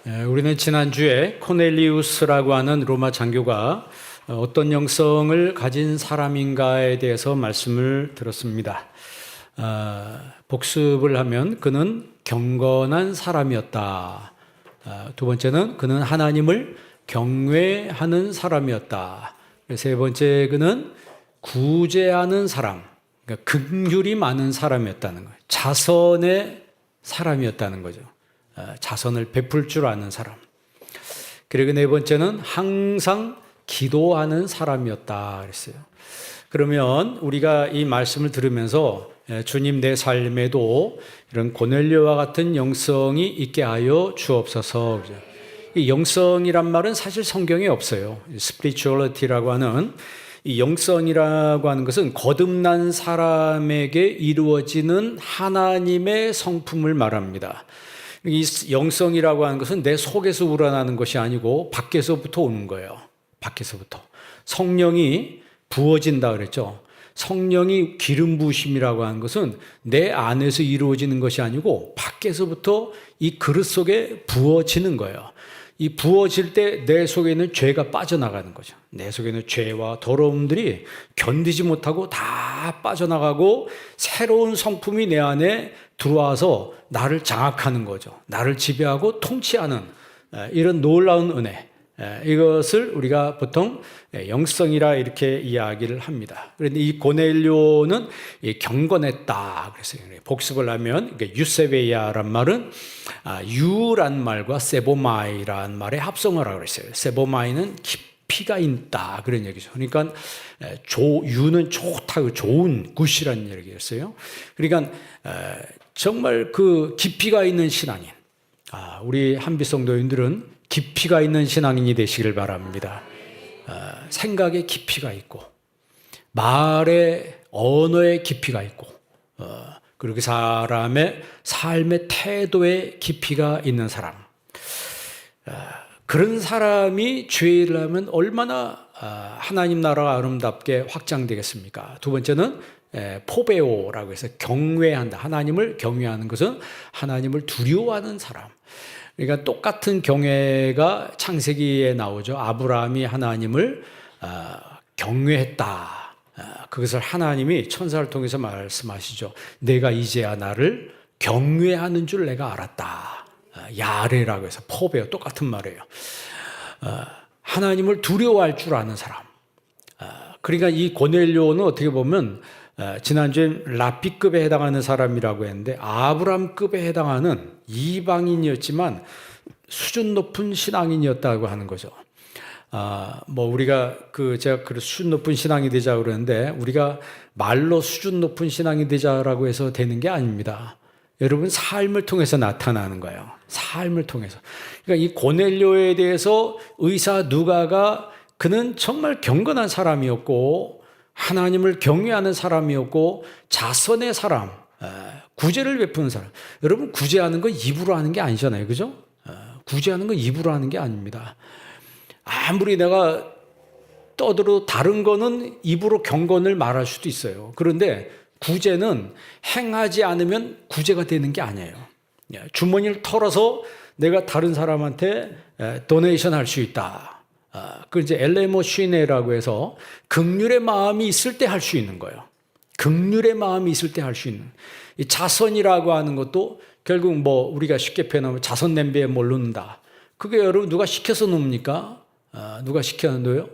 우리는 지난주에 코넬리우스라고 하는 로마 장교가 어떤 영성을 가진 사람인가에 대해서 말씀을 들었습니다. 복습을 하면 그는 경건한 사람이었다. 두 번째는 그는 하나님을 경외하는 사람이었다. 세 번째, 그는 구제하는 사람, 그러니까 긍휼이 많은 사람이었다는 거예요. 자선의 사람이었다는 거죠. 자선을 베풀 줄 아는 사람. 그리고 네 번째는 항상 기도하는 사람이었다 그랬어요. 그러면 우리가 이 말씀을 들으면서 주님, 내 삶에도 이런 고넬료와 같은 영성이 있게 하여 주옵소서. 이 영성이란 말은 사실 성경에 없어요. 스피리추얼리티라고 하는 이 영성이라고 하는 것은 거듭난 사람에게 이루어지는 하나님의 성품을 말합니다. 이 영성이라고 하는 것은 내 속에서 우러나는 것이 아니고 밖에서부터 오는 거예요. 밖에서부터. 성령이 부어진다 그랬죠. 성령이 기름 부으심이라고 하는 것은 내 안에서 이루어지는 것이 아니고 밖에서부터 이 그릇 속에 부어지는 거예요. 이 부어질 때 내 속에 있는 죄가 빠져나가는 거죠. 내 속에 있는 죄와 더러움들이 견디지 못하고 다 빠져나가고 새로운 성품이 내 안에 들어와서 나를 장악하는 거죠. 나를 지배하고 통치하는 이런 놀라운 은혜. 이것을 우리가 보통 영성이라 이렇게 이야기를 합니다. 그런데 이 고넬료는 경건했다 그랬어요. 복습을 하면 유세베이아란 말은 유란 말과 세보마이란 말의 합성어라고 그랬어요. 세보마이는 깊이가 있다 그런 얘기죠. 그러니까 유는 좋다, 좋은 굿이라는 얘기였어요. 그러니까 정말 그 깊이가 있는 신앙인. 우리 한빛성도인들은 깊이가 있는 신앙인이 되시길 바랍니다. 생각에 깊이가 있고 말의 언어에 깊이가 있고 그리고 그 사람의 삶의 태도에 깊이가 있는 사람. 그런 사람이 주의 일을 하면 얼마나 하나님 나라가 아름답게 확장되겠습니까? 두 번째는 포베오라고 해서 경외한다. 하나님을 경외하는 것은 하나님을 두려워하는 사람. 그러니까 똑같은 경외가 창세기에 나오죠. 아브라함이 하나님을 경외했다. 그것을 하나님이 천사를 통해서 말씀하시죠. 내가 이제야 나를 경외하는 줄 내가 알았다. 야레라고 해서 포베오 똑같은 말이에요. 하나님을 두려워할 줄 아는 사람. 그러니까 이 고넬료는 어떻게 보면 지난주에 라피급에 해당하는 사람이라고 했는데 아브람급에 해당하는 이방인이었지만 수준 높은 신앙인이었다고 하는 거죠. 우리가 제가 수준 높은 신앙이 되자 그러는데 우리가 말로 수준 높은 신앙이 되자라고 해서 되는 게 아닙니다. 여러분 삶을 통해서 나타나는 거예요. 삶을 통해서. 그러니까 이 고넬료에 대해서 의사 누가가 그는 정말 경건한 사람이었고 하나님을 경외하는 사람이었고 자선의 사람, 구제를 베푸는 사람. 여러분 구제하는 건 입으로 하는 게 아니잖아요. 그죠? 구제하는 건 입으로 하는 게 아닙니다. 아무리 내가 떠들어도 다른 거는 입으로 경건을 말할 수도 있어요. 그런데 구제는 행하지 않으면 구제가 되는 게 아니에요. 주머니를 털어서 내가 다른 사람한테 도네이션 할 수 있다. 그 이제 엘레모 쉬네라고 해서 긍휼의 마음이 있을 때 할 수 있는 거예요. 긍휼의 마음이 있을 때 할 수 있는. 이 자선이라고 하는 것도 결국 우리가 쉽게 표현하면 자선 냄비에 뭘 넣는다. 그게 여러분 누가 시켜서 넣습니까? 누가 시켜 넣어요?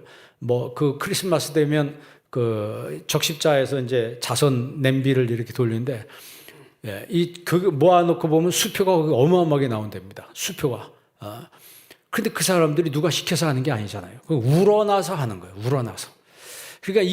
그 크리스마스 되면 그 적십자에서 이제 자선 냄비를 이렇게 돌리는데 그거 모아놓고 보면 수표가 어마어마하게 나온답니다. 수표가. 근데 그 사람들이 누가 시켜서 하는 게 아니잖아요. 우러나서 하는 거예요. 우러나서. 그러니까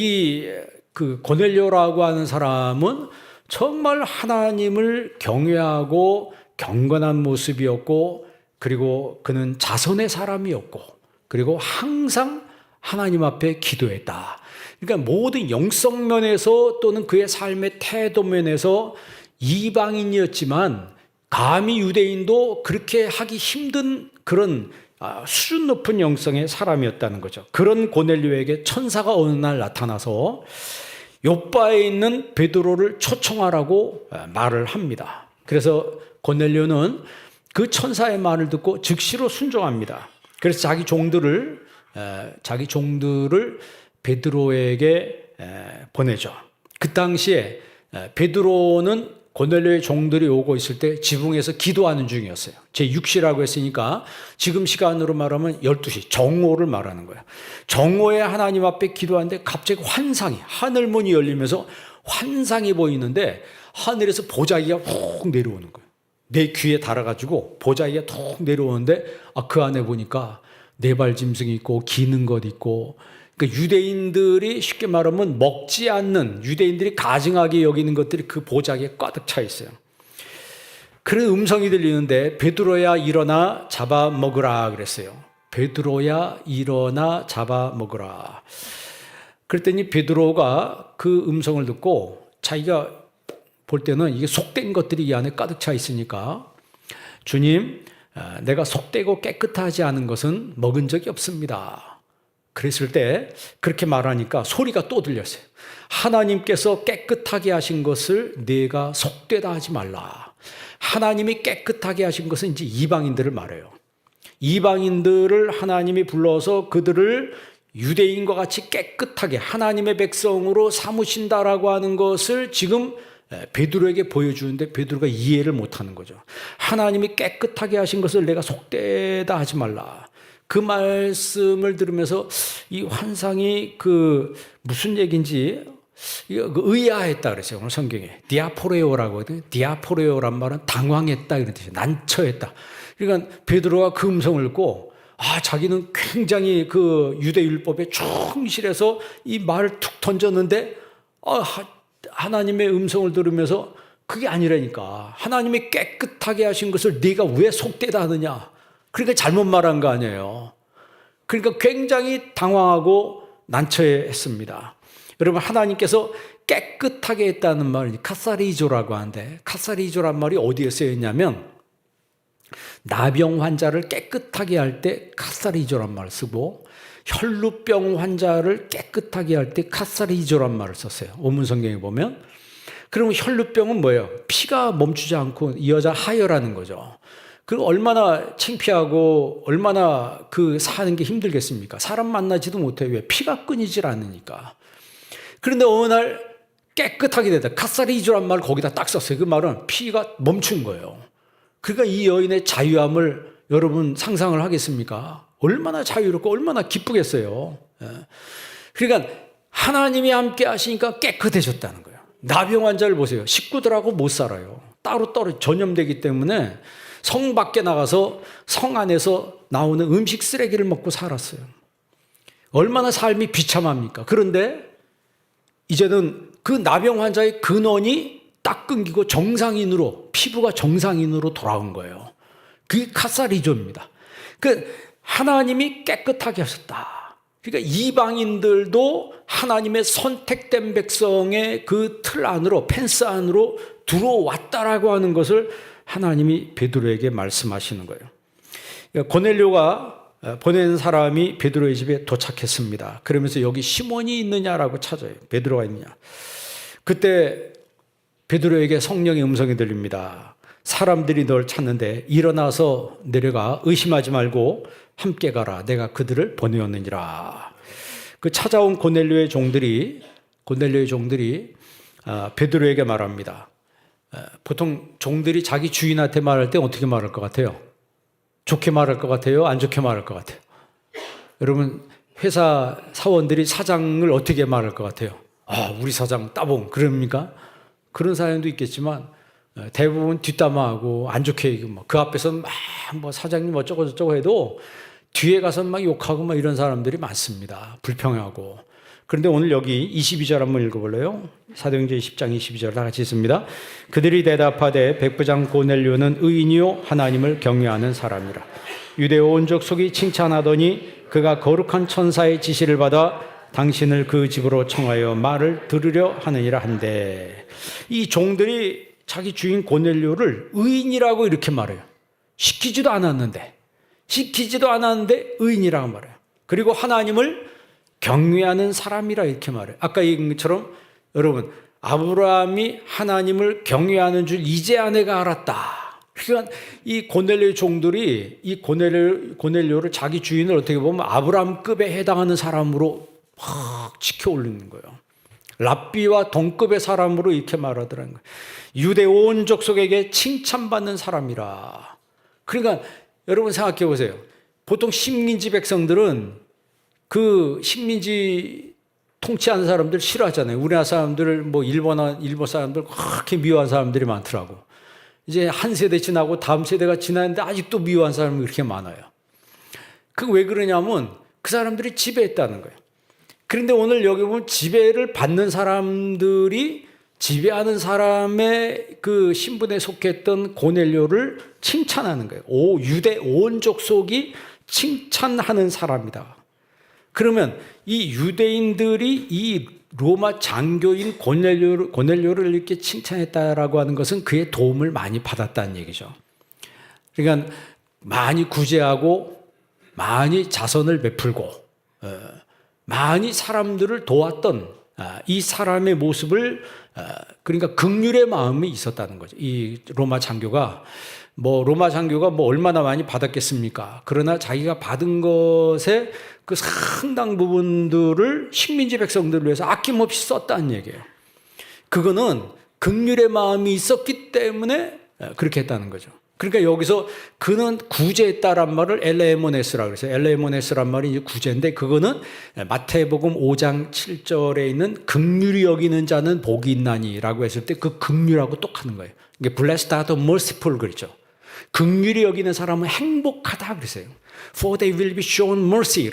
그 고넬료라고 하는 사람은 정말 하나님을 경외하고 경건한 모습이었고 그리고 그는 자선의 사람이었고 그리고 항상 하나님 앞에 기도했다. 그러니까 모든 영성 면에서 또는 그의 삶의 태도 면에서 이방인이었지만 감히 유대인도 그렇게 하기 힘든 그런 수준 높은 영성의 사람이었다는 거죠. 그런 고넬료에게 천사가 어느 날 나타나서 요바에 있는 베드로를 초청하라고 말을 합니다. 그래서 고넬료는 그 천사의 말을 듣고 즉시로 순종합니다. 그래서 자기 종들을 베드로에게 보내죠. 그 당시에 베드로는 고넬료의 종들이 오고 있을 때 지붕에서 기도하는 중이었어요. 제6시라고 했으니까 지금 시간으로 말하면 12시, 정오를 말하는 거예요. 정오에 하나님 앞에 기도하는데 갑자기 환상이, 하늘문이 열리면서 환상이 보이는데 하늘에서 보자기가 훅 내려오는 거예요. 내 귀에 달아가지고 보자기가 툭 내려오는데 그 안에 보니까 네발 짐승이 있고 기는 것 있고, 그러니까 유대인들이 쉽게 말하면 먹지 않는, 유대인들이 가증하게 여기는 것들이 그 보자기에 가득 차 있어요. 그런 음성이 들리는데 베드로야 일어나 잡아먹으라 그랬어요. 베드로야 일어나 잡아먹으라. 그랬더니 베드로가 그 음성을 듣고 자기가 볼 때는 이게 속된 것들이 이 안에 가득 차 있으니까, 주님, 내가 속되고 깨끗하지 않은 것은 먹은 적이 없습니다. 그랬을 때 그렇게 말하니까 소리가 또 들렸어요. 하나님께서 깨끗하게 하신 것을 네가 속되다 하지 말라. 하나님이 깨끗하게 하신 것은 이제 이방인들을 말해요. 이방인들을 하나님이 불러서 그들을 유대인과 같이 깨끗하게 하나님의 백성으로 삼으신다라고 하는 것을 지금 베드로에게 보여주는데 베드로가 이해를 못하는 거죠. 하나님이 깨끗하게 하신 것을 내가 속되다 하지 말라. 그 말씀을 들으면서 이 환상이 무슨 얘기인지 의아했다 그랬어요. 오늘 성경에 디아포레오라고 하거든요. 디아포레오란 말은 당황했다 이런 뜻이에요. 난처했다. 그러니까 베드로가 그 음성을 듣고 자기는 굉장히 그 유대율법에 충실해서 이 말을 툭 던졌는데 하나님의 음성을 들으면서 그게 아니라니까. 하나님이 깨끗하게 하신 것을 네가 왜 속되다 하느냐. 그러니까 잘못 말한 거 아니에요. 그러니까 굉장히 당황하고 난처했습니다. 여러분, 하나님께서 깨끗하게 했다는 말이 카사리조라고 하는데, 카사리조란 말이 어디에 쓰여있냐면 나병 환자를 깨끗하게 할 때 카사리조란 말을 쓰고, 혈루병 환자를 깨끗하게 할 때 카사리조란 말을 썼어요. 원문 성경에 보면. 그러면 혈루병은 뭐예요? 피가 멈추지 않고 이 여자 하혈하는 거죠. 그 얼마나 창피하고 얼마나 사는 게 힘들겠습니까? 사람 만나지도 못해요. 왜? 피가 끊이질 않으니까. 그런데 어느 날 깨끗하게 되다. 카사리조란 말을 거기다 딱 썼어요. 그 말은 피가 멈춘 거예요. 그러니까 이 여인의 자유함을 여러분 상상을 하겠습니까? 얼마나 자유롭고 얼마나 기쁘겠어요. 그러니까 하나님이 함께 하시니까 깨끗해졌다는 거예요. 나병 환자를 보세요. 식구들하고 못 살아요. 따로 전염되기 때문에 성 밖에 나가서 성 안에서 나오는 음식 쓰레기를 먹고 살았어요. 얼마나 삶이 비참합니까? 그런데 이제는 그 나병 환자의 근원이 딱 끊기고 정상인으로, 피부가 정상인으로 돌아온 거예요. 그게 카사리조입니다. 하나님이 깨끗하게 하셨다. 그러니까 이방인들도 하나님의 선택된 백성의 그 틀 안으로, 펜스 안으로 들어왔다라고 하는 것을 하나님이 베드로에게 말씀하시는 거예요. 그러니까 고넬료가 보낸 사람이 베드로의 집에 도착했습니다. 그러면서 여기 시몬이 있느냐라고 찾아요. 베드로가 있느냐. 그때 베드로에게 성령의 음성이 들립니다. 사람들이 널 찾는데 일어나서 내려가 의심하지 말고 함께 가라. 내가 그들을 보내었느니라. 그 찾아온 고넬료의 종들이 베드로에게 말합니다. 보통 종들이 자기 주인한테 말할 때 어떻게 말할 것 같아요? 좋게 말할 것 같아요? 안 좋게 말할 것 같아요? 여러분, 회사 사원들이 사장을 어떻게 말할 것 같아요? 우리 사장 따봉 그럽니까? 그런 사람도 있겠지만 대부분 뒷담화하고 안 좋게 얘기하고 그 앞에서 막 사장님 어쩌고 저쩌고 해도 뒤에 가서 막 욕하고 막 이런 사람들이 많습니다. 불평하고. 그런데 오늘 여기 22절 한번 읽어볼래요? 사도행전 10장 22절 다 같이 읽습니다. 그들이 대답하되 백부장 고넬료는 의인이요 하나님을 경외하는 사람이라. 유대 온 족속이 칭찬하더니 그가 거룩한 천사의 지시를 받아 당신을 그 집으로 청하여 말을 들으려 하느니라 한데, 이 종들이 자기 주인 고넬료를 의인이라고 이렇게 말해요. 시키지도 않았는데 의인이라고 말해요. 그리고 하나님을 경외하는 사람이라 이렇게 말해요. 아까 얘기한 것처럼 여러분, 아브라함이 하나님을 경외하는 줄 이제야 내가 알았다. 그러니까 이 고넬료의 종들이 이 고넬료를 자기 주인을 어떻게 보면 아브라함급에 해당하는 사람으로 막 지켜 올리는 거예요. 랍비와 동급의 사람으로 이렇게 말하더라는 거예요. 유대 온 족속에게 칭찬받는 사람이라. 그러니까 여러분 생각해 보세요. 보통 식민지 백성들은 그 식민지 통치하는 사람들 싫어하잖아요. 우리나라 사람들, 뭐 일본 사람들 그렇게 미워한 사람들이 많더라고. 이제 한 세대 지나고 다음 세대가 지났는데 아직도 미워한 사람이 그렇게 많아요. 그 왜 그러냐면 그 사람들이 지배했다는 거예요. 그런데 오늘 여기 보면 지배를 받는 사람들이 지배하는 사람의 그 신분에 속했던 고넬료를 칭찬하는 거예요. 유대 온 족속이 칭찬하는 사람이다. 그러면 이 유대인들이 이 로마 장교인 고넬료를 이렇게 칭찬했다라고 하는 것은 그의 도움을 많이 받았다는 얘기죠. 그러니까 많이 구제하고 많이 자선을 베풀고 많이 사람들을 도왔던 이 사람의 모습을 그러니까 긍휼의 마음이 있었다는 거죠. 이 로마 장교가 뭐 얼마나 많이 받았겠습니까? 그러나 자기가 받은 것의 그 상당 부분들을 식민지 백성들을 위해서 아낌없이 썼다는 얘기예요. 그거는 긍휼의 마음이 있었기 때문에 그렇게 했다는 거죠. 그러니까 여기서 그는 구제했다란 말을 엘레모네스라고 그랬어요. 엘레모네스란 말이 이제 구제인데 그거는 마태복음 5장 7절에 있는 긍휼히 여기는 자는 복이 있나니라고 했을 때 그 긍휼하고 똑같은 거예요. 이게 blessed are the merciful 그랬죠. 긍휼히 여기는 사람은 행복하다 그랬어요. For they will be shown mercy.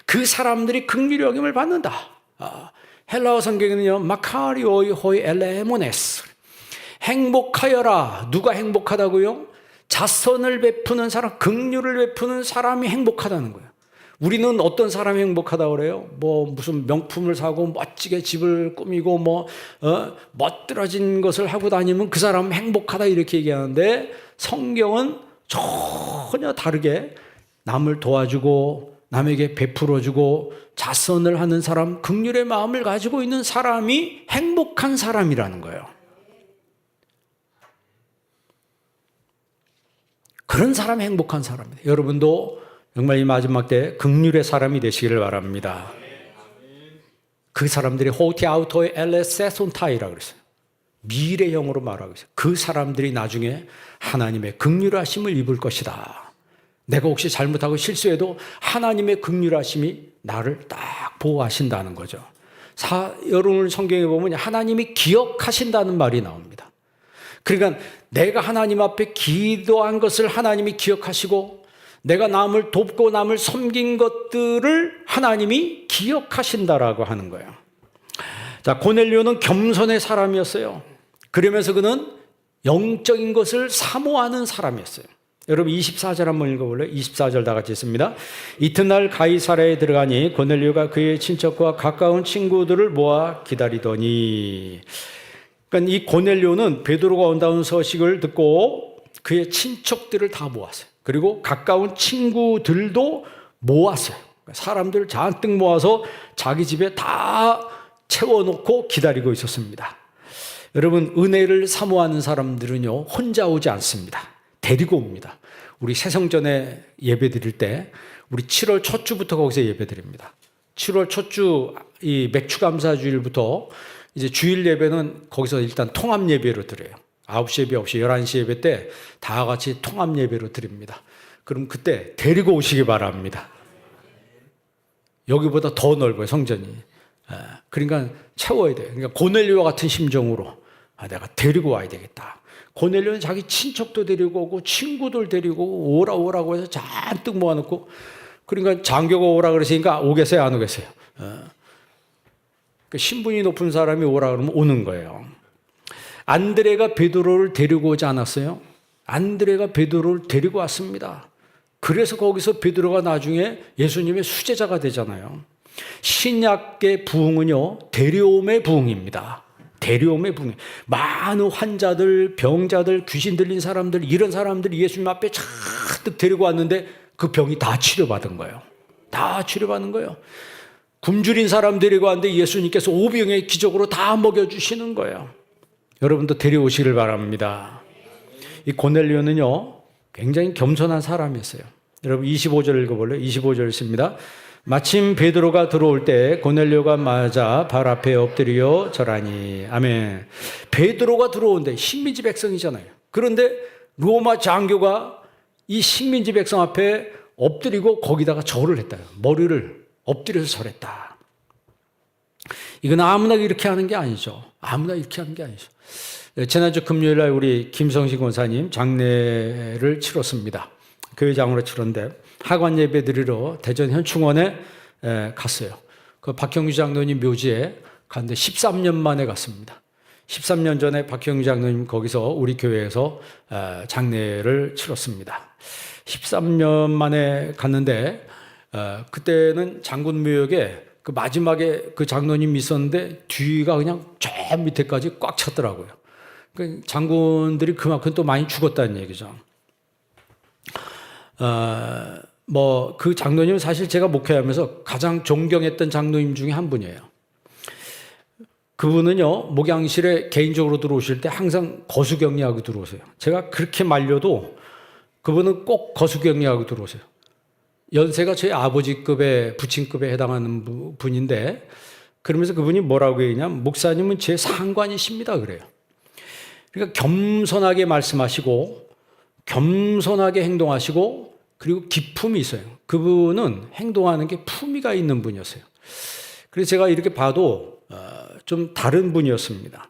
그 사람들이 긍휼히 여김을 받는다. 헬라어 성경에는요, 마카리오이 호이 엘레모네스. 행복하여라. 누가 행복하다고요? 자선을 베푸는 사람, 긍휼을 베푸는 사람이 행복하다는 거예요. 우리는 어떤 사람이 행복하다고 그래요? 뭐 무슨 명품을 사고 멋지게 집을 꾸미고 멋들어진 것을 하고 다니면 그 사람은 행복하다 이렇게 얘기하는데 성경은 전혀 다르게 남을 도와주고 남에게 베풀어주고 자선을 하는 사람, 긍휼의 마음을 가지고 있는 사람이 행복한 사람이라는 거예요. 그런 사람이 행복한 사람입니다. 여러분도 정말 이 마지막 때 긍휼의 사람이 되시기를 바랍니다. 그 사람들이 호티 아우토의 엘레세손타이라고 그랬어요. 미래형으로 말하고 있어요. 그 사람들이 나중에 하나님의 긍휼하심을 입을 것이다. 내가 혹시 잘못하고 실수해도 하나님의 긍휼하심이 나를 딱 보호하신다는 거죠. 여러분 성경에 보면 하나님이 기억하신다는 말이 나옵니다. 그러니까 내가 하나님 앞에 기도한 것을 하나님이 기억하시고 내가 남을 돕고 남을 섬긴 것들을 하나님이 기억하신다라고 하는 거예요. 자, 고넬료는 겸손의 사람이었어요. 그러면서 그는 영적인 것을 사모하는 사람이었어요. 여러분 24절 한번 읽어볼래요? 24절 다 같이 있습니다. 이튿날 가이사랴에 들어가니 고넬료가 그의 친척과 가까운 친구들을 모아 기다리더니, 그러니까 이 고넬료는 베드로가 온다는 소식을 듣고 그의 친척들을 다 모았어요. 그리고 가까운 친구들도 모았어요. 사람들 잔뜩 모아서 자기 집에 다 채워놓고 기다리고 있었습니다. 여러분, 은혜를 사모하는 사람들은요, 혼자 오지 않습니다. 데리고 옵니다. 우리 새성전에 예배 드릴 때 우리 7월 첫 주부터 거기서 예배 드립니다. 7월 첫 주 이 맥추감사주일부터 이제 주일 예배는 거기서 일단 통합 예배로 드려요. 9시 예배 없이 11시 예배 때 다 같이 통합 예배로 드립니다. 그럼 그때 데리고 오시기 바랍니다. 여기보다 더 넓어요, 성전이. 그러니까 채워야 돼요. 그러니까 고넬료와 같은 심정으로 내가 데리고 와야 되겠다. 고넬료는 자기 친척도 데리고 오고 친구들 데리고 오라고 해서 잔뜩 모아놓고, 그러니까 장교가 오라 그러시니까 오겠어요, 안 오겠어요? 신분이 높은 사람이 오라 그러면 오는 거예요. 안드레가 베드로를 데리고 오지 않았어요? 안드레가 베드로를 데리고 왔습니다. 그래서 거기서 베드로가 나중에 예수님의 수제자가 되잖아요. 신약의 부흥은요, 데려옴의 부흥입니다. 데려옴의 부흥. 많은 환자들, 병자들, 귀신 들린 사람들, 이런 사람들이 예수님 앞에 잔뜩 데리고 왔는데 그 병이 다 치료받은 거예요. 다 치료받는 거예요. 굶주린 사람 데리고 왔는데 예수님께서 오병의 기적으로 다 먹여주시는 거예요. 여러분도 데려오시길 바랍니다. 이 고넬료는요, 굉장히 겸손한 사람이었어요. 여러분 25절 읽어볼래요? 25절 있습니다. 마침 베드로가 들어올 때 고넬료가 맞아 발 앞에 엎드려 절하니. 아멘. 베드로가 들어오는데 식민지 백성이잖아요. 그런데 로마 장교가 이 식민지 백성 앞에 엎드리고 거기다가 절을 했다. 머리를 엎드려서 절했다. 이건 아무나 이렇게 하는 게 아니죠. 아무나 이렇게 하는 게 아니죠. 지난주 금요일 날 우리 김성식 권사님 장례를 치렀습니다. 교회장으로 치렀는데 하관 예배 드리러 대전 현충원에 갔어요. 그 박형규 장로님 묘지에 갔는데 13년 만에 갔습니다. 13년 전에 박형규 장로님 거기서 우리 교회에서 장례를 치렀습니다. 13년 만에 갔는데 그때는 장군묘역에 그 마지막에 그 장로님이 있었는데 뒤가 그냥 저 밑에까지 꽉 찼더라고요. 그 장군들이 그만큼 또 많이 죽었다는 얘기죠. 뭐 그 장로님은 사실 제가 목회하면서 가장 존경했던 장로님 중에 한 분이에요. 그분은요, 목양실에 개인적으로 들어오실 때 항상 거수격리하고 들어오세요. 제가 그렇게 말려도 그분은 꼭 거수격리하고 들어오세요. 연세가 저희 아버지급의 부친급에 해당하는 분인데, 그러면서 그분이 뭐라고 얘기냐면 목사님은 제 상관이십니다 그래요. 그러니까 겸손하게 말씀하시고 겸손하게 행동하시고 그리고 기품이 있어요. 그분은 행동하는 게 품위가 있는 분이었어요. 그래서 제가 이렇게 봐도 좀 다른 분이었습니다.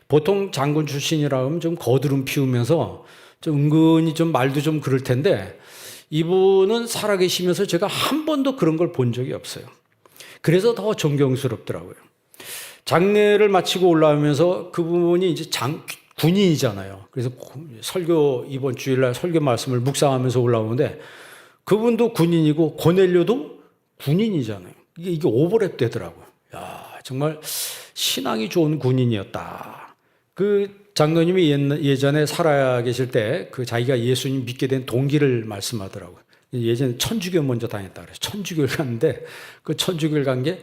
보통 장군 출신이라 하면 좀 거드름 피우면서 좀 은근히 좀 말도 좀 그럴 텐데 이분은 살아계시면서 제가 한 번도 그런 걸 본 적이 없어요. 그래서 더 존경스럽더라고요. 장례를 마치고 올라오면서 그분이 이제 군인이잖아요. 그래서 설교 이번 주일날 설교 말씀을 묵상하면서 올라오는데 그분도 군인이고 고넬료도 군인이잖아요. 이게 오버랩 되더라고요. 야, 정말 신앙이 좋은 군인이었다. 그 장로님이 예전에 살아 계실 때 그 자기가 예수님 믿게 된 동기를 말씀하더라고요. 예전에 천주교 먼저 다녔다 그래서 천주교를 갔는데 그 천주교를 간 게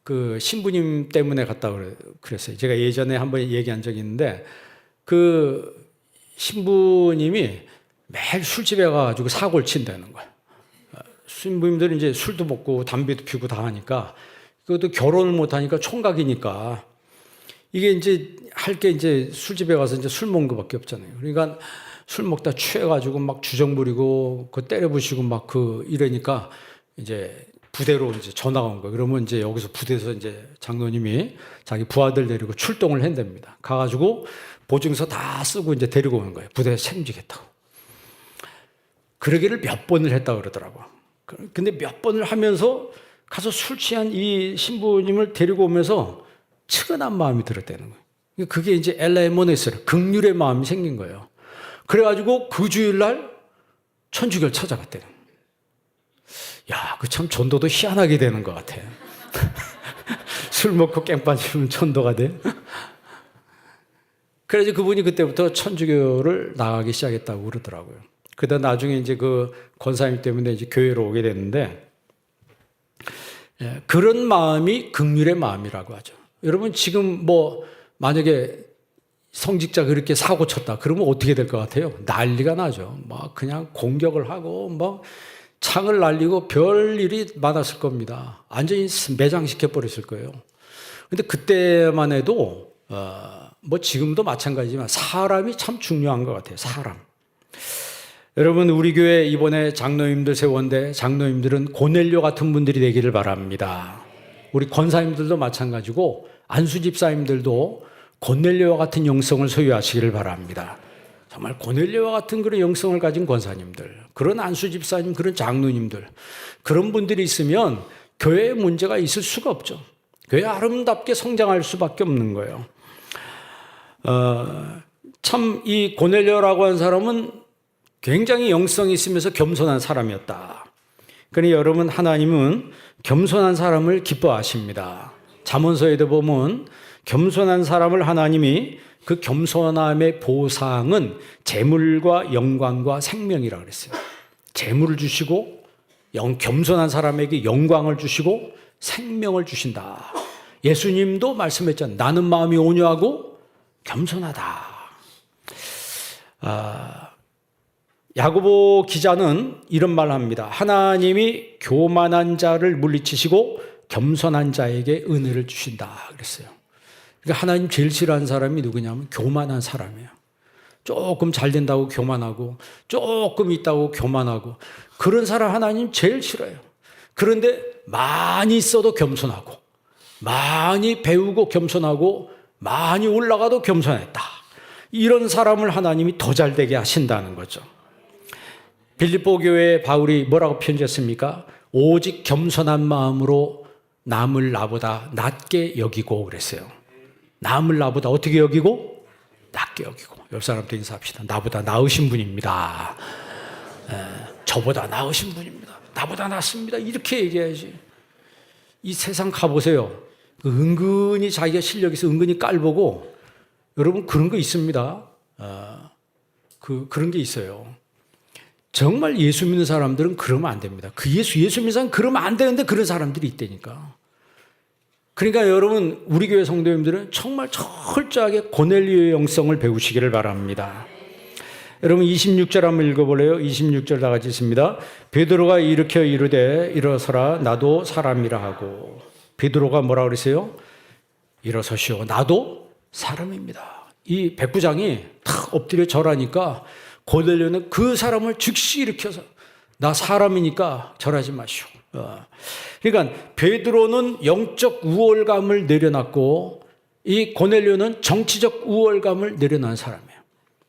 그 신부님 때문에 갔다 그랬어요. 제가 예전에 한번 얘기한 적이 있는데 그 신부님이 매일 술집에 가가지고 사고를 친다는 거예요. 신부님들은 이제 술도 먹고 담배도 피우고 다 하니까 그것도 결혼을 못 하니까 총각이니까 이게 이제 할 게 이제 술집에 가서 이제 술 먹는 것밖에 없잖아요. 그러니까 술 먹다 취해가지고 막 주정 부리고 그 때려 부시고 막 이러니까 이제 부대로 이제 전화가 온 거예요. 그러면 이제 여기서 부대에서 이제 장로님이 자기 부하들 데리고 출동을 한답니다. 가가지고 보증서 다 쓰고 이제 데리고 오는 거예요. 부대에 책임지겠다고. 그러기를 몇 번을 했다고 그러더라고요. 근데 몇 번을 하면서 가서 술 취한 이 신부님을 데리고 오면서 측은한 마음이 들었다는 거예요. 그게 이제 엘레모네스라 긍휼의 마음이 생긴 거예요. 그래가지고 그 주일날 천주교를 찾아갔대요. 야, 그 참 전도도 희한하게 되는 것 같아요. 술 먹고 깽 빠지면 전도가 돼. 그래서 그분이 그때부터 천주교를 나가기 시작했다고 그러더라고요. 그러다 나중에 이제 그 권사님 때문에 이제 교회로 오게 됐는데, 그런 마음이 긍휼의 마음이라고 하죠. 여러분 지금 뭐 만약에 성직자 그렇게 사고 쳤다 그러면 어떻게 될 것 같아요? 난리가 나죠. 막 그냥 공격을 하고 뭐 창을 날리고 별 일이 많았을 겁니다. 완전히 매장시켜 버렸을 거예요. 근데 그때만 해도 뭐 지금도 마찬가지지만 사람이 참 중요한 것 같아요. 사람. 여러분 우리 교회 이번에 장로님들 세웠는데 장로님들은 고넬료 같은 분들이 되기를 바랍니다. 우리 권사님들도 마찬가지고 안수 집사님들도 고넬료와 같은 영성을 소유하시기를 바랍니다. 정말 고넬료와 같은 그런 영성을 가진 권사님들, 그런 안수 집사님, 그런 장로님들, 그런 분들이 있으면 교회에 문제가 있을 수가 없죠. 교회 아름답게 성장할 수밖에 없는 거예요. 참 이 고넬료라고 하는 사람은 굉장히 영성이 있으면서 겸손한 사람이었다. 그러니 여러분 하나님은 겸손한 사람을 기뻐하십니다. 잠언서에도 보면 겸손한 사람을 하나님이 그 겸손함의 보상은 재물과 영광과 생명이라고 그랬어요. 재물을 주시고 겸손한 사람에게 영광을 주시고 생명을 주신다. 예수님도 말씀했잖아요. 나는 마음이 온유하고 겸손하다. 야고보 기자는 이런 말을 합니다. 하나님이 교만한 자를 물리치시고 겸손한 자에게 은혜를 주신다 그랬어요. 그러니까 하나님 제일 싫어하는 사람이 누구냐면 교만한 사람이에요. 조금 잘 된다고 교만하고 조금 있다고 교만하고 그런 사람 하나님 제일 싫어요. 그런데 많이 있어도 겸손하고 많이 배우고 겸손하고 많이 올라가도 겸손했다. 이런 사람을 하나님이 더 잘 되게 하신다는 거죠. 빌립보 교회에 바울이 뭐라고 편지했습니까? 오직 겸손한 마음으로 남을 나보다 낮게 여기고 그랬어요. 남을 나보다 어떻게 여기고? 낮게 여기고. 옆 사람한테 인사합시다. 나보다 나으신 분입니다. 저보다 나으신 분입니다. 나보다 낫습니다. 이렇게 얘기해야지. 이 세상 가보세요. 은근히 자기가 실력이 있어 은근히 깔보고 여러분 그런 거 있습니다. 그런 게 있어요. 정말 예수 믿는 사람들은 그러면 안 됩니다. 예수 믿는 사람은 그러면 안 되는데 그런 사람들이 있다니까. 그러니까 여러분 우리 교회 성도님들은 정말 철저하게 고넬료의 영성을 배우시기를 바랍니다. 여러분 26절 한번 읽어볼래요? 26절 다 같이 있습니다. 베드로가 일으켜 이르되 일어서라 나도 사람이라 하고. 베드로가 뭐라 그랬어요? 일어서시오 나도 사람입니다. 이 백부장이 탁 엎드려 절하니까 고넬료는 그 사람을 즉시 일으켜서 나 사람이니까 절하지 마시오. 그러니까 베드로는 영적 우월감을 내려놨고 이 고넬료는 정치적 우월감을 내려놓은 사람이에요.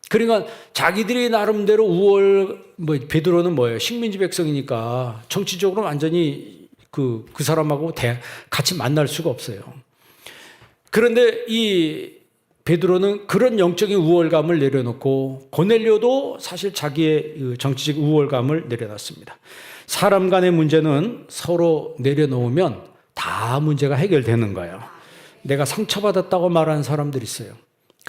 그러니까 자기들이 나름대로 베드로는 뭐예요? 식민지 백성이니까 정치적으로 완전히 그 사람하고 같이 만날 수가 없어요. 그런데 이 베드로는 그런 영적인 우월감을 내려놓고 고넬료도 사실 자기의 정치적 우월감을 내려놨습니다. 사람 간의 문제는 서로 내려놓으면 다 문제가 해결되는 거예요. 내가 상처받았다고 말하는 사람들이 있어요.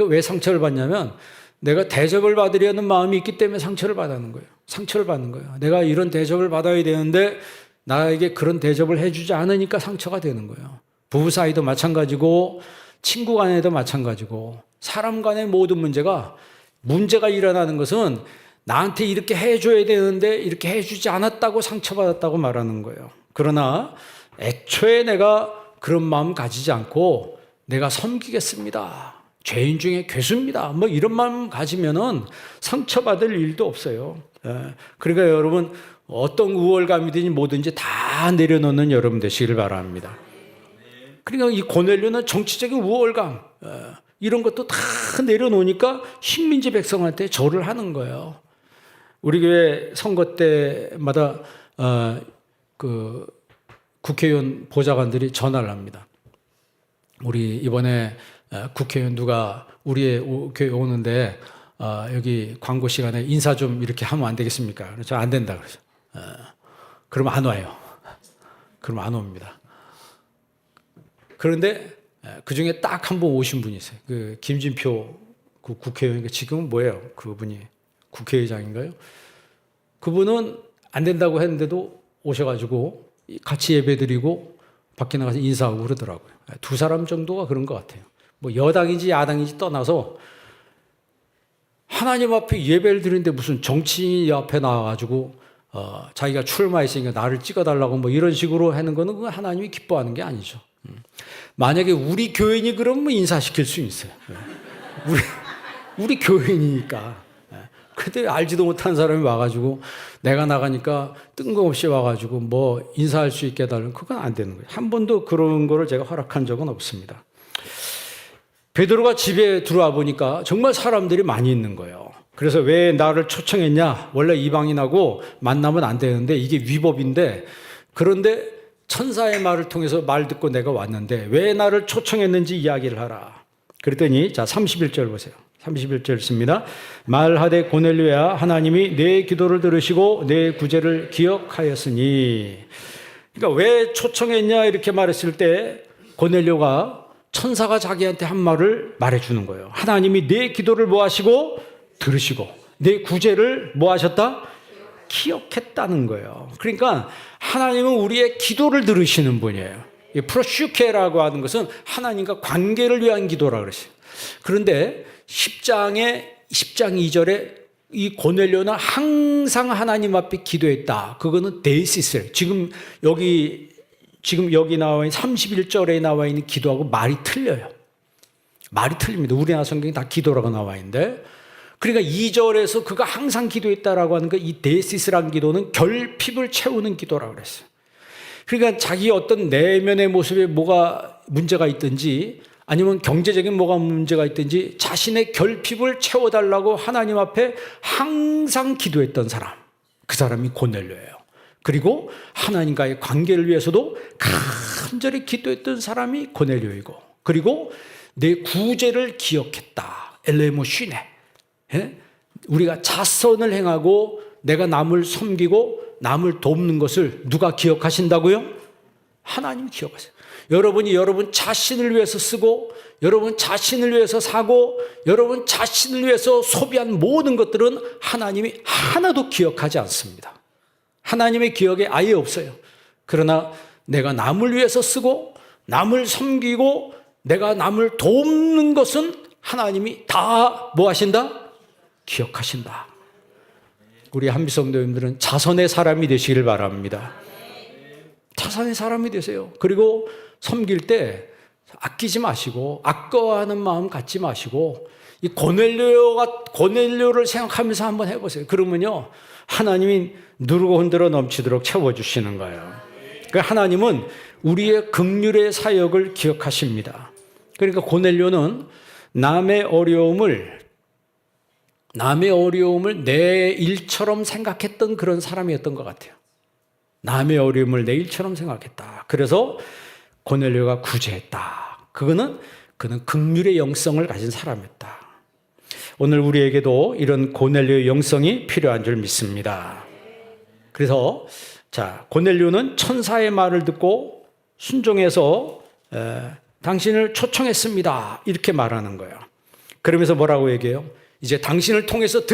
왜 상처를 받냐면 내가 대접을 받으려는 마음이 있기 때문에 상처를 받는 거예요. 상처를 받는 거예요. 내가 이런 대접을 받아야 되는데 나에게 그런 대접을 해주지 않으니까 상처가 되는 거예요. 부부 사이도 마찬가지고 친구 간에도 마찬가지고 사람 간의 모든 문제가 일어나는 것은 나한테 이렇게 해줘야 되는데 이렇게 해주지 않았다고 상처받았다고 말하는 거예요. 그러나 애초에 내가 그런 마음 가지지 않고 내가 섬기겠습니다. 죄인 중에 괴수입니다. 뭐 이런 마음 가지면은 상처받을 일도 없어요. 그러니까 여러분 어떤 우월감이든지 뭐든지 다 내려놓는 여러분 되시길 바랍니다. 그러니까 이 고넬료는 정치적인 우월감 이런 것도 다 내려놓으니까 식민지 백성한테 절을 하는 거예요. 우리 교회 선거 때마다 그 국회의원 보좌관들이 전화를 합니다. 우리 이번에 국회의원 누가 우리 교회 오는데 여기 광고 시간에 인사 좀 이렇게 하면 안 되겠습니까? 그래서 안 된다 그러죠. 그러면 안 와요. 그러면 안 옵니다. 그런데 그 중에 딱 한 분 오신 분이 있어요. 그 김진표 그 국회의원, 지금은 뭐예요? 그분이 국회의장인가요? 그분은 안 된다고 했는데도 오셔가지고 같이 예배드리고 밖에 나가서 인사하고 그러더라고요. 두 사람 정도가 그런 것 같아요. 뭐 여당인지 야당인지 떠나서 하나님 앞에 예배를 드리는데 무슨 정치인이 앞에 나와가지고 자기가 출마했으니까 나를 찍어달라고 뭐 이런 식으로 하는 거는 그건 하나님이 기뻐하는 게 아니죠. 만약에 우리 교인이 그러면 인사시킬 수 있어요. 우리 교인이니까. 근데 알지도 못한 사람이 와가지고 내가 나가니까 뜬금없이 와가지고 뭐 인사할 수 있게 해달라면 그건 안 되는 거예요. 한 번도 그런 거를 제가 허락한 적은 없습니다. 베드로가 집에 들어와 보니까 정말 사람들이 많이 있는 거예요. 그래서 왜 나를 초청했냐? 원래 이방인하고 만나면 안 되는데 이게 위법인데 그런데 천사의 말을 통해서 말 듣고 내가 왔는데 왜 나를 초청했는지 이야기를 하라. 그랬더니 자 31절 보세요. 31절 씁니다. 말하되 고넬료야 하나님이 내 기도를 들으시고 내 구제를 기억하였으니. 그러니까 왜 초청했냐 이렇게 말했을 때 고넬료가 천사가 자기한테 한 말을 말해주는 거예요. 하나님이 내 기도를 뭐 하시고 들으시고 내 구제를 뭐 하셨다? 기억했다는 거예요. 그러니까 하나님은 우리의 기도를 들으시는 분이에요. 프로슈케라고 하는 것은 하나님과 관계를 위한 기도라고 그랬어요. 그런데 10장에 10장 2절에 이 고넬료는 항상 하나님 앞에 기도했다. 그거는 데이시스. 지금 여기 나와 있는 31절에 나와 있는 기도하고 말이 틀려요. 말이 틀립니다. 우리나라 성경이 다 기도라고 나와 있는데, 그러니까 2절에서 그가 항상 기도했다라고 하는 이 데이시스라는 기도는 결핍을 채우는 기도라고 그랬어요. 그러니까 자기 어떤 내면의 모습에 뭐가 문제가 있든지, 아니면 경제적인 뭐가 문제가 있든지 자신의 결핍을 채워달라고 하나님 앞에 항상 기도했던 사람, 그 사람이 고넬료예요. 그리고 하나님과의 관계를 위해서도 간절히 기도했던 사람이 고넬료이고, 그리고 내 구제를 기억했다. 엘레모시네. 우리가 자선을 행하고 내가 남을 섬기고 남을 돕는 것을 누가 기억하신다고요? 하나님이 기억하세요. 여러분이 여러분 자신을 위해서 쓰고, 여러분 자신을 위해서 사고, 여러분 자신을 위해서 소비한 모든 것들은 하나님이 하나도 기억하지 않습니다. 하나님의 기억에 아예 없어요. 그러나 내가 남을 위해서 쓰고 남을 섬기고 내가 남을 돕는 것은 하나님이 다 뭐 하신다? 기억하신다. 우리 한비성도님들은 자선의 사람이 되시길 바랍니다. 자선의 사람이 되세요. 그리고 섬길 때 아끼지 마시고 아까워하는 마음 갖지 마시고, 이 고넬료를 생각하면서 한번 해보세요. 그러면요, 하나님이 누르고 흔들어 넘치도록 채워주시는 거예요. 그러니까 하나님은 우리의 긍휼의 사역을 기억하십니다. 그러니까 고넬료는 남의 어려움을 내 일처럼 생각했던 그런 사람이었던 것 같아요. 남의 어려움을 내 일처럼 생각했다. 그래서 고넬료가 구제했다. 그는 긍휼의 영성을 가진 사람이었다. 오늘 우리에게도 이런 고넬료의 영성이 필요한 줄 믿습니다. 그래서 고넬료는 천사의 말을 듣고 순종해서 당신을 초청했습니다. 이렇게 말하는 거예요. 그러면서 뭐라고 얘기해요? 이제 당신을 통해서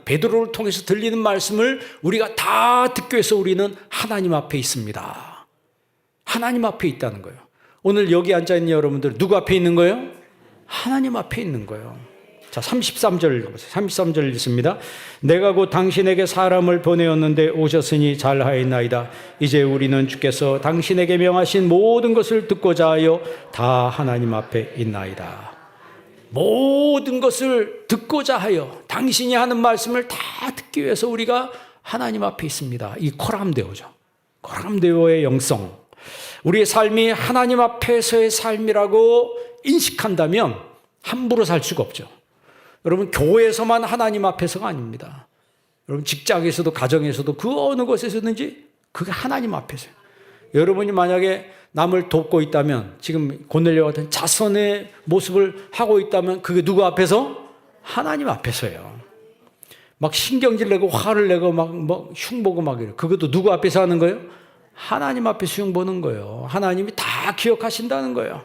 베드로를 통해서 들리는 말씀을 우리가 다 듣기 위해서 우리는 하나님 앞에 있습니다. 하나님 앞에 있다는 거예요. 오늘 여기 앉아있는 여러분들 누구 앞에 있는 거예요? 하나님 앞에 있는 거예요. 33절 읽어보세요. 33절 읽습니다. 내가 곧 당신에게 사람을 보내었는데 오셨으니 잘하였나이다. 이제 우리는 주께서 당신에게 명하신 모든 것을 듣고자 하여 다 하나님 앞에 있나이다. 모든 것을 듣고자 하여 당신이 하는 말씀을 다 듣기 위해서 우리가 하나님 앞에 있습니다. 이 코람데오죠. 코람데오의 영성. 우리의 삶이 하나님 앞에서의 삶이라고 인식한다면 함부로 살 수가 없죠. 여러분, 교회에서만 하나님 앞에서가 아닙니다. 여러분, 직장에서도 가정에서도 그 어느 곳에서든지 그게 하나님 앞에서요. 여러분이 만약에 남을 돕고 있다면, 지금 고넬료 같은 자선의 모습을 하고 있다면 그게 누구 앞에서? 하나님 앞에서요. 막 신경질 내고 화를 내고 막 흉보고 막 이래요. 그것도 누구 앞에서 하는 거예요? 하나님 앞에서 흉보는 거예요. 하나님이 다 기억하신다는 거예요.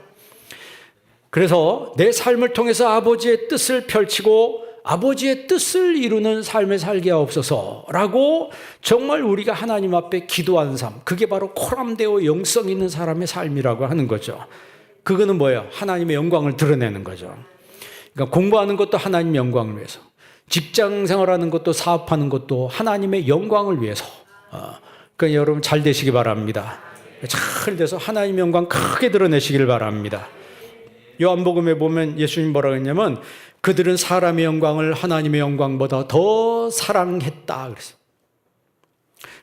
그래서 내 삶을 통해서 아버지의 뜻을 펼치고 아버지의 뜻을 이루는 삶을 살게 하옵소서라고 정말 우리가 하나님 앞에 기도하는 삶, 그게 바로 코람데오 영성 있는 사람의 삶이라고 하는 거죠. 그거는 뭐예요? 하나님의 영광을 드러내는 거죠. 그러니까 공부하는 것도 하나님의 영광을 위해서, 직장 생활하는 것도 사업하는 것도 하나님의 영광을 위해서. 그러니까 여러분 잘 되시기 바랍니다. 잘 돼서 하나님의 영광 크게 드러내시길 바랍니다. 요한복음에 보면 예수님 뭐라고 했냐면 그들은 사람의 영광을 하나님의 영광보다 더 사랑했다 그랬어요.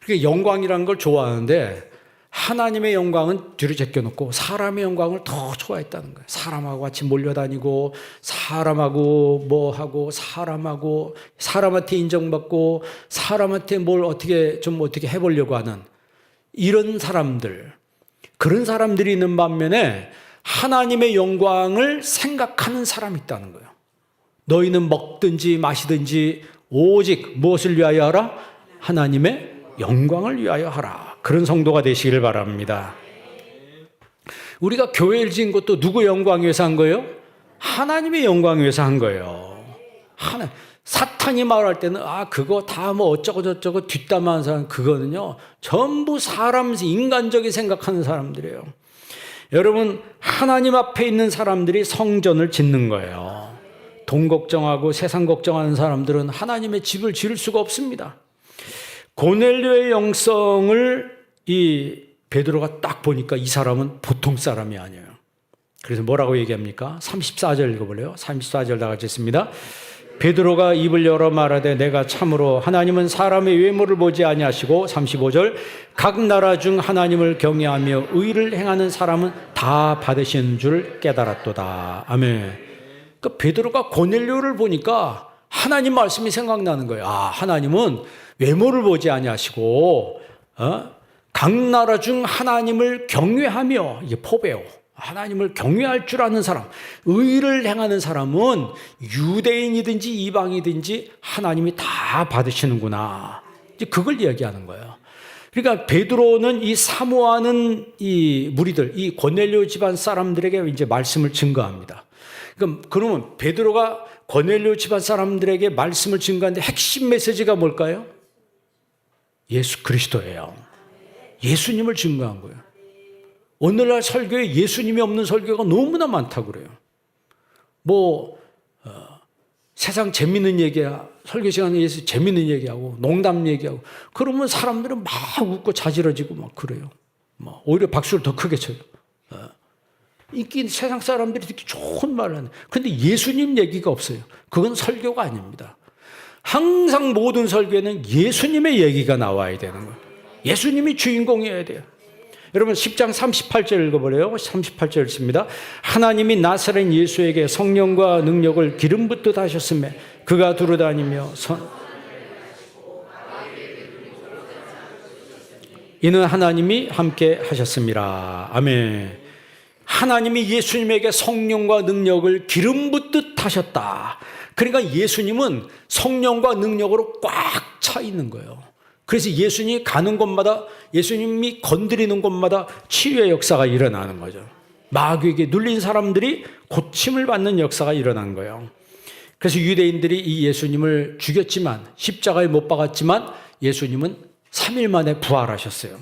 그러니까 영광이라는 걸 좋아하는데 하나님의 영광은 뒤로 제껴놓고 사람의 영광을 더 좋아했다는 거예요. 사람하고 같이 몰려다니고 사람하고 뭐하고 사람한테 인정받고 사람한테 뭘 어떻게 해보려고 하는 이런 사람들, 그런 사람들이 있는 반면에 하나님의 영광을 생각하는 사람이 있다는 거예요. 너희는 먹든지 마시든지 오직 무엇을 위하여 하라? 하나님의 영광을 위하여 하라. 그런 성도가 되시길 바랍니다. 우리가 교회를 지은 것도 누구의 영광 위해서 한 거예요? 하나님의 영광 위해서 한 거예요. 사탄이 말할 때는 그거 다 뭐 어쩌고 저쩌고 뒷담화하는 사람, 그거는요 전부 사람 인간적이 생각하는 사람들이에요. 여러분, 하나님 앞에 있는 사람들이 성전을 짓는 거예요. 돈 걱정하고 세상 걱정하는 사람들은 하나님의 집을 지을 수가 없습니다. 고넬료의 영성을 이 베드로가 딱 보니까 이 사람은 보통 사람이 아니에요. 그래서 뭐라고 얘기합니까? 34절 읽어볼래요? 34절 다 같이 읽습니다. 베드로가 입을 열어 말하되 내가 참으로 하나님은 사람의 외모를 보지 아니하시고 35절 각 나라 중 하나님을 경외하며 의를 행하는 사람은 다 받으시는 줄 깨달았도다. 아멘. 그러니까 베드로가 고넬료를 보니까 하나님 말씀이 생각나는 거예요. 아, 하나님은 외모를 보지 아니하시고 각 나라 중 하나님을 경외하며, 이게 포배요, 하나님을 경외할 줄 아는 사람, 의를 행하는 사람은 유대인이든지 이방이든지 하나님이 다 받으시는구나. 이제 그걸 이야기하는 거예요. 그러니까 베드로는 이 사모하는 이 무리들, 이 고넬료 집안 사람들에게 이제 말씀을 증거합니다. 그러면 베드로가 고넬료 집안 사람들에게 말씀을 증거하는데 핵심 메시지가 뭘까요? 예수 그리스도예요. 예수님을 증거한 거예요. 오늘날 설교에 예수님이 없는 설교가 너무나 많다고 그래요. 세상 재밌는 얘기야. 설교 시간에 예수 재밌는 얘기하고 농담 얘기하고 그러면 사람들은 막 웃고 자지러지고 막 그래요. 오히려 박수를 더 크게 쳐요. 인기 세상 사람들이 듣기 좋은 말을 하네. 그런데 예수님 얘기가 없어요. 그건 설교가 아닙니다. 항상 모든 설교에는 예수님의 얘기가 나와야 되는 거예요. 예수님이 주인공이어야 돼요. 여러분 10장 38절 읽어보래요. 38절 읽습니다. 하나님이 나사렛 예수에게 성령과 능력을 기름 붓듯 하셨으며 그가 두루다니며 이는 하나님이 함께 하셨습니다. 아멘. 하나님이 예수님에게 성령과 능력을 기름 붓듯 하셨다. 그러니까 예수님은 성령과 능력으로 꽉 차 있는 거예요. 그래서 예수님이 가는 곳마다, 예수님이 건드리는 곳마다 치유의 역사가 일어나는 거죠. 마귀에게 눌린 사람들이 고침을 받는 역사가 일어난 거예요. 그래서 유대인들이 이 예수님을 죽였지만, 십자가에 못 박았지만 예수님은 3일 만에 부활하셨어요.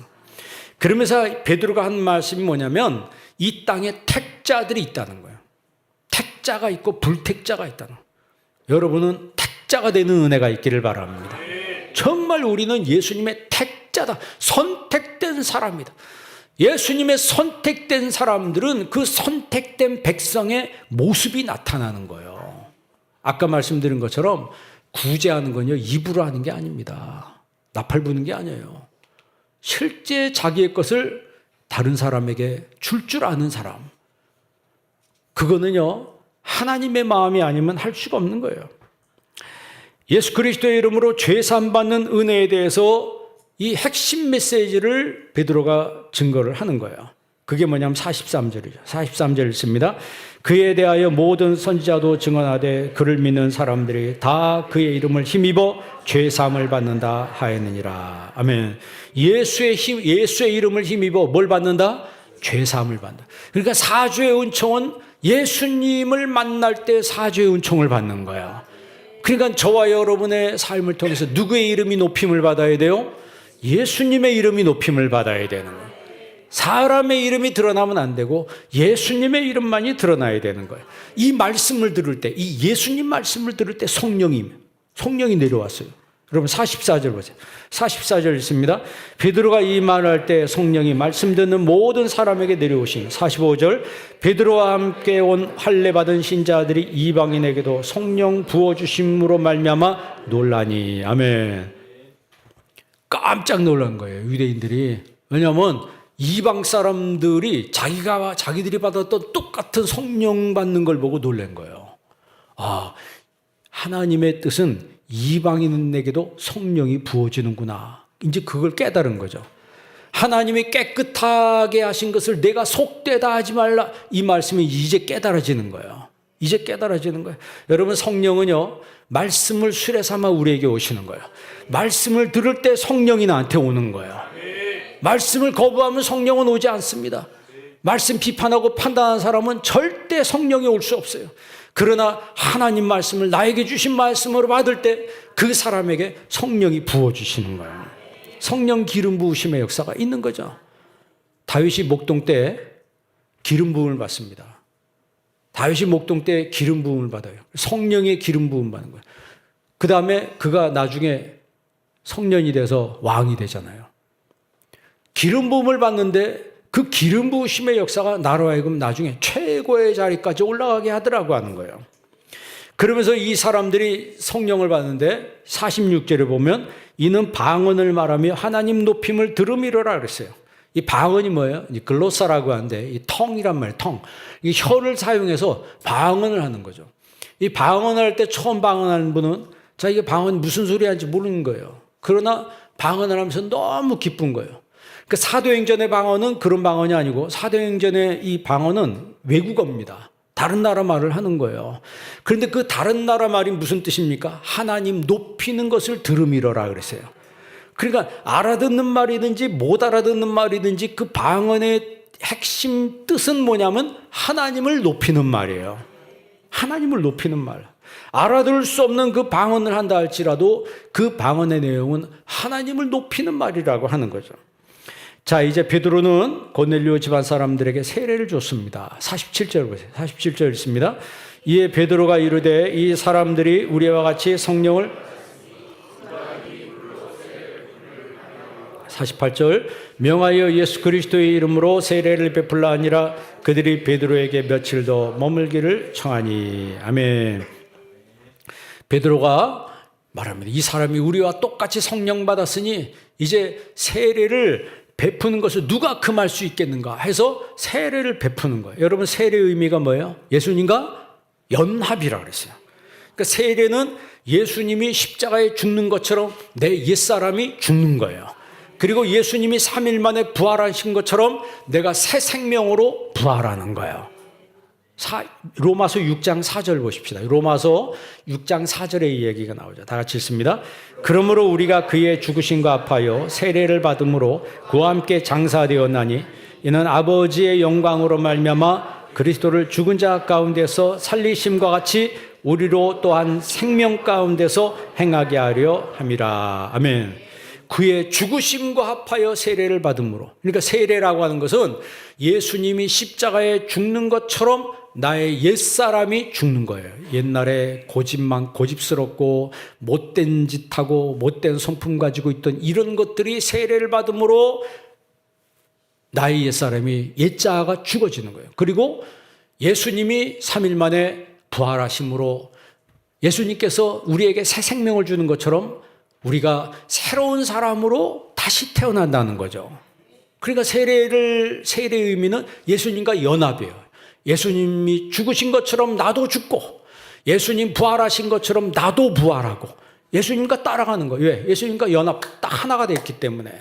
그러면서 베드로가 한 말씀이 뭐냐면 이 땅에 택자들이 있다는 거예요. 택자가 있고 불택자가 있다는 거예요. 여러분은 택자가 되는 은혜가 있기를 바랍니다. 정말 우리는 예수님의 택자다. 선택된 사람이다. 예수님의 선택된 사람들은 그 선택된 백성의 모습이 나타나는 거예요. 아까 말씀드린 것처럼 구제하는 건요, 입으로 하는 게 아닙니다. 나팔 부는 게 아니에요. 실제 자기의 것을 다른 사람에게 줄 아는 사람. 그거는요, 하나님의 마음이 아니면 할 수가 없는 거예요. 예수 그리스도의 이름으로 죄사함 받는 은혜에 대해서 이 핵심 메시지를 베드로가 증거를 하는 거예요. 그게 뭐냐면 43절이죠. 43절 읽습니다. 그에 대하여 모든 선지자도 증언하되 그를 믿는 사람들이 다 그의 이름을 힘입어 죄사함을 받는다 하였느니라. 아멘. 예수의 이름을 힘입어 뭘 받는다? 죄사함을 받는다. 그러니까 사죄의 은총은 예수님을 만날 때 사죄의 은총을 받는 거예요. 그러니까 저와 여러분의 삶을 통해서 누구의 이름이 높임을 받아야 돼요? 예수님의 이름이 높임을 받아야 되는 거예요. 사람의 이름이 드러나면 안 되고 예수님의 이름만이 드러나야 되는 거예요. 이 말씀을 들을 때, 이 예수님 말씀을 들을 때 성령이 내려왔어요. 여러분 44절 보세요. 44절 있습니다. 베드로가 이 말을 할 때 성령이 말씀 듣는 모든 사람에게 내려오신. 45절 베드로와 함께 온 할례 받은 신자들이 이방인에게도 성령 부어주심으로 말미암아 놀라니. 아멘. 깜짝 놀란 거예요, 유대인들이. 왜냐하면 이방 사람들이 자기들이 받았던 똑같은 성령 받는 걸 보고 놀란 거예요. 아, 하나님의 뜻은 이방인에게도 성령이 부어지는구나. 이제 그걸 깨달은 거죠. 하나님이 깨끗하게 하신 것을 내가 속되다 하지 말라. 이 말씀이 이제 깨달아지는 거예요. 이제 깨달아지는 거예요. 여러분, 성령은요, 말씀을 수레 삼아 우리에게 오시는 거예요. 말씀을 들을 때 성령이 나한테 오는 거예요. 말씀을 거부하면 성령은 오지 않습니다. 말씀 비판하고 판단하는 사람은 절대 성령이 올 수 없어요. 그러나 하나님 말씀을 나에게 주신 말씀으로 받을 때 그 사람에게 성령이 부어주시는 거예요. 성령 기름 부으심의 역사가 있는 거죠. 다윗이 목동 때 기름 부음을 받습니다. 다윗이 목동 때 기름 부음을 받아요. 성령의 기름 부음 받는 거예요. 그 다음에 그가 나중에 성년이 돼서 왕이 되잖아요. 기름 부음을 받는데 그 기름 부으심의 역사가 나로 하여금 나중에 최고의 자리까지 올라가게 하더라고 하는 거예요. 그러면서 이 사람들이 성령을 받는데 46절에 보면 이는 방언을 말하며 하나님 높임을 들음이로라 그랬어요. 이 방언이 뭐예요? 글로사라고 하는데 이 텅이란 말이에요. 텅. 이 혀를 사용해서 방언을 하는 거죠. 이 방언을 할 때 처음 방언하는 분은 자기가 방언이 무슨 소리 하는지 모르는 거예요. 그러나 방언을 하면서 너무 기쁜 거예요. 그 사도행전의 방언은 그런 방언이 아니고 사도행전의 이 방언은 외국어입니다. 다른 나라 말을 하는 거예요. 그런데 그 다른 나라 말이 무슨 뜻입니까? 하나님 높이는 것을 들음이로라 그랬어요. 그러니까 알아듣는 말이든지 못 알아듣는 말이든지 그 방언의 핵심 뜻은 뭐냐면 하나님을 높이는 말이에요. 하나님을 높이는 말. 알아들을 수 없는 그 방언을 한다 할지라도 그 방언의 내용은 하나님을 높이는 말이라고 하는 거죠. 자, 이제 베드로는 고넬료 집안 사람들에게 세례를 줬습니다. 47절 보세요. 47절 있습니다. 이에 베드로가 이르되 이 사람들이 우리와 같이 성령을 48절 명하여 예수 그리스도의 이름으로 세례를 베풀라 하니라 그들이 베드로에게 며칠 더 머물기를 청하니. 아멘. 베드로가 말합니다. 이 사람이 우리와 똑같이 성령 받았으니 이제 세례를 베푸는 것을 누가 금할 수 있겠는가 해서 세례를 베푸는 거예요. 여러분 세례의 의미가 뭐예요? 예수님과 연합이라 그랬어요. 그러니까 세례는 예수님이 십자가에 죽는 것처럼 내 옛사람이 죽는 거예요. 그리고 예수님이 3일 만에 부활하신 것처럼 내가 새 생명으로 부활하는 거예요. 로마서 6장 4절 보십시다. 로마서 6장 4절에 이 얘기가 나오죠. 다 같이 읽습니다. 그러므로 우리가 그의 죽으심과 합하여 세례를 받음으로 그와 함께 장사되었나니 이는 아버지의 영광으로 말미암아 그리스도를 죽은 자 가운데서 살리심과 같이 우리로 또한 생명 가운데서 행하게 하려 함이라. 아멘. 그의 죽으심과 합하여 세례를 받음으로. 그러니까 세례라고 하는 것은 예수님이 십자가에 죽는 것처럼 나의 옛사람이 죽는 거예요. 옛날에 고집스럽고 못된 짓하고 못된 성품 가지고 있던 이런 것들이 세례를 받음으로 나의 옛사람이 옛자아가 죽어지는 거예요. 그리고 예수님이 3일 만에 부활하심으로 예수님께서 우리에게 새 생명을 주는 것처럼 우리가 새로운 사람으로 다시 태어난다는 거죠. 그러니까 세례의 의미는 예수님과 연합이에요. 예수님이 죽으신 것처럼 나도 죽고 예수님 부활하신 것처럼 나도 부활하고 예수님과 따라가는 거예요. 왜? 예수님과 연합 딱 하나가 됐기 때문에.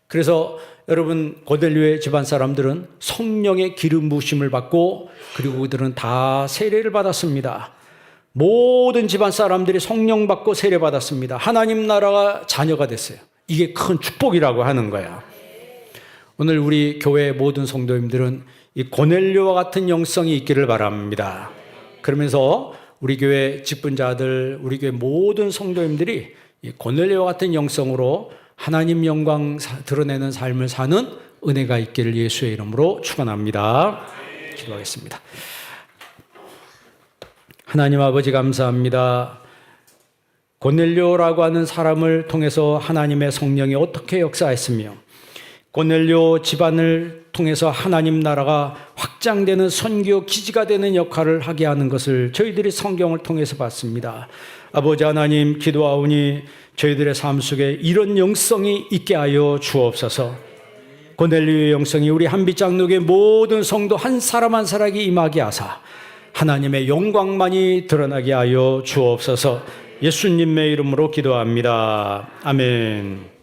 그래서 여러분 고넬료의 집안 사람들은 성령의 기름 부으심을 받고 그리고 그들은 다 세례를 받았습니다. 모든 집안 사람들이 성령 받고 세례 받았습니다. 하나님 나라가 자녀가 됐어요. 이게 큰 축복이라고 하는 거야. 오늘 우리 교회 모든 성도님들은 이 고넬료와 같은 영성이 있기를 바랍니다. 그러면서 우리 교회 직분자들, 우리 교회 모든 성도님들이 이 고넬료와 같은 영성으로 하나님 영광 드러내는 삶을 사는 은혜가 있기를 예수의 이름으로 축원합니다. 기도하겠습니다. 하나님 아버지 감사합니다. 고넬료라고 하는 사람을 통해서 하나님의 성령이 어떻게 역사했으며 고넬료 집안을 통해서 하나님 나라가 확장되는 선교 기지가 되는 역할을 하게 하는 것을 저희들이 성경을 통해서 봤습니다. 아버지 하나님 기도하오니 저희들의 삶 속에 이런 영성이 있게 하여 주옵소서. 고넬료의 영성이 우리 한빛장로교의 모든 성도 한 사람 한 사람이 임하게 하사 하나님의 영광만이 드러나게 하여 주옵소서. 예수님의 이름으로 기도합니다. 아멘.